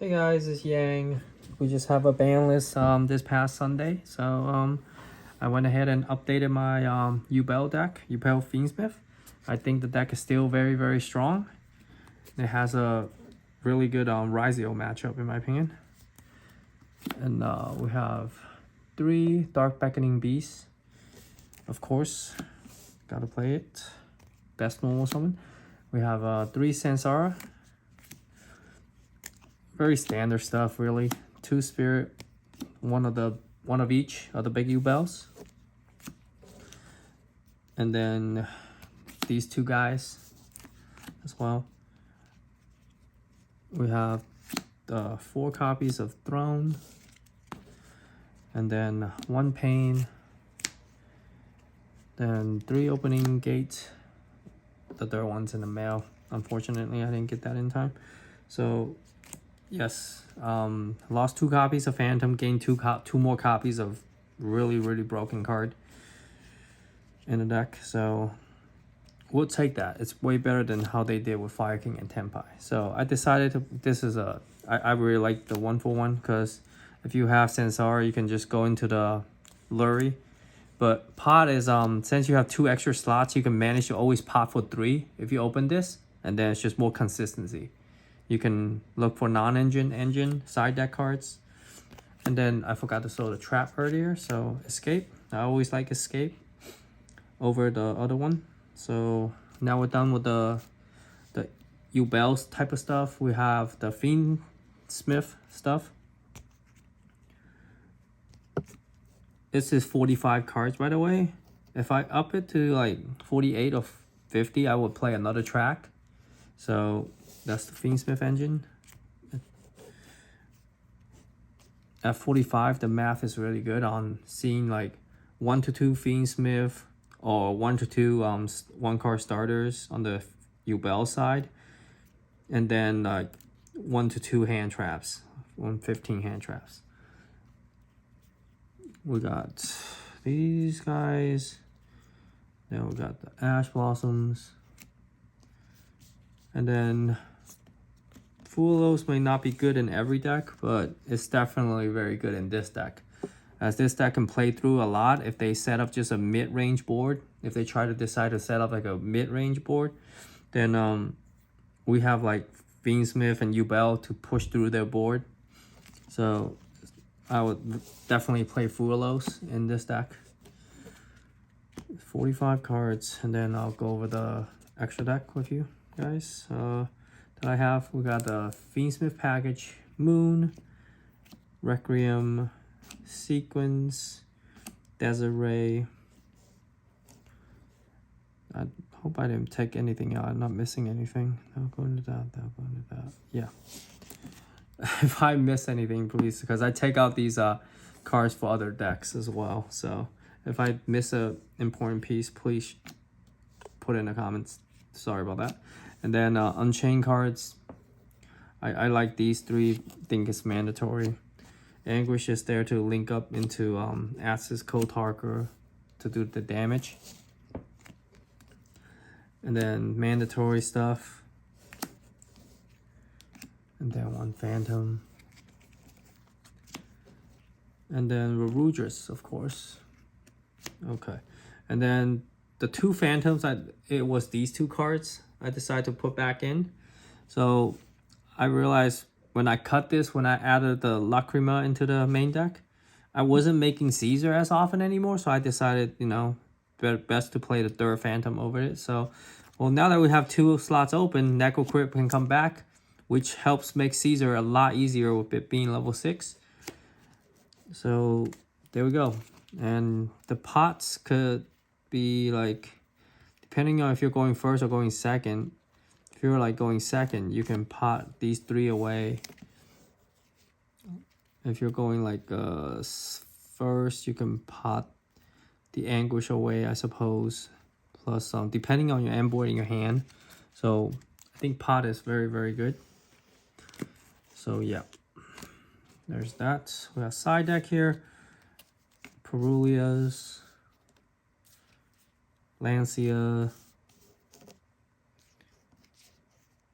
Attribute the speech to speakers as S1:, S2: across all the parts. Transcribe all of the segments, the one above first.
S1: Hey guys, it's Yang. We just have a ban list this past Sunday, so I went ahead and updated my Yubel deck, Yubel Fiendsmith. I think the deck is still very strong. It has a really good Rizio matchup in my opinion. And we have 3 Dark Beckoning Beasts. Of course, gotta play it. Best normal summon. We have 3 Sansara. Very standard stuff, really. 2 Spirit, one of each of the big Yubels. And then these 2 guys as well. We have the 4 copies of Throne, and then 1 Pain, then 3 Opening Gate. The third one's in the mail. Unfortunately, I didn't get that in time. So yes, lost 2 copies of Phantom, gained 2 more copies of really broken card in the deck. So we'll take that. It's way better than how they did with Fire King and Tenpai. So I decided to, I really like the 1-for-1 because if you have Sansara, you can just go into the Lurie. But pot is, since you have 2 extra slots, you can manage to always pot for 3 if you open this, and then it's just more consistency. You can look for engine side deck cards. And then I forgot to show the trap earlier, so escape. I always like escape over the other one. So now we're done with the Yubel's type of stuff. We have the Fiendsmith stuff. This is 45 cards, by the way. If I up it to like 48 or 50, I would play another track. So that's the Fiendsmith engine. At 45, the math is really good on seeing like 1 to 2 Fiendsmith or 1 to 2 1-card starters on the Yubel side, and then like 1 to 2 hand traps, 115 hand traps. We got these guys. Then we got the Ash Blossoms. And then Fulos may not be good in every deck, but it's definitely very good in this deck. As this deck can play through a lot if they set up just a mid-range board. If they try to decide to set up like a mid-range board, then we have like Fiendsmith and Yubel to push through their board. So I would definitely play Fulos in this deck. 45 cards, and then I'll go over the extra deck with you guys. That I have, we got the Fiendsmith package, Moon, Requiem, Sequence, Desert Ray. I hope I didn't take anything out. I'm not missing anything. I'll go into that. I'll go into that. Yeah. If I miss anything, please, because I take out these cards for other decks as well. So if I miss a important piece, please put it in the comments. Sorry about that. And then Unchained cards. I like these 3. Think it's mandatory. Anguish is there to link up into Axis Kotarker to do the damage. And then mandatory stuff. And then 1 Phantom. And then Rudrus, of course. Okay. And then the 2 Phantoms, it was these 2 cards I decided to put back in. So I realized when I cut this, when I added the Lacrima into the main deck, I wasn't making Caesar as often anymore. So I decided, you know, best to play the 3rd Phantom over it. So, well, now that we have 2 slots open, Necrocrypt can come back, which helps make Caesar a lot easier with it being level 6. So there we go. And the pots could be like, depending on if you're going first or going second. If you're like going second, you can pot these 3 away. If you're going like first, you can pot the Anguish away, I suppose. Plus, depending on your end board in your hand. So I think pot is very good. So yeah, there's that. We have side deck here. Perulias, Lancia.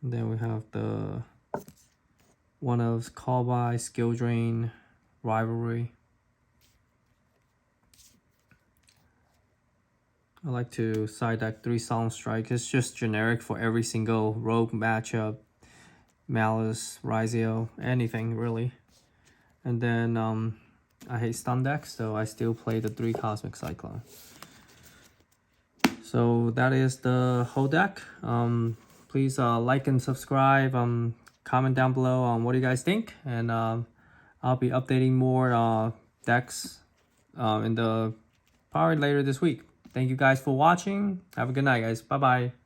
S1: And then we have the one of Call By, Skill Drain, Rivalry. I like to side deck 3 Solemn Strike. It's just generic for every single rogue matchup, Malice, Yugioh, anything really. And then I hate stun decks, so I still play the 3 Cosmic Cyclone. So that is the whole deck. Please like and subscribe. Comment down below on what you guys think, and I'll be updating more decks in the probably later this week. Thank you guys for watching. Have a good night, guys. Bye bye.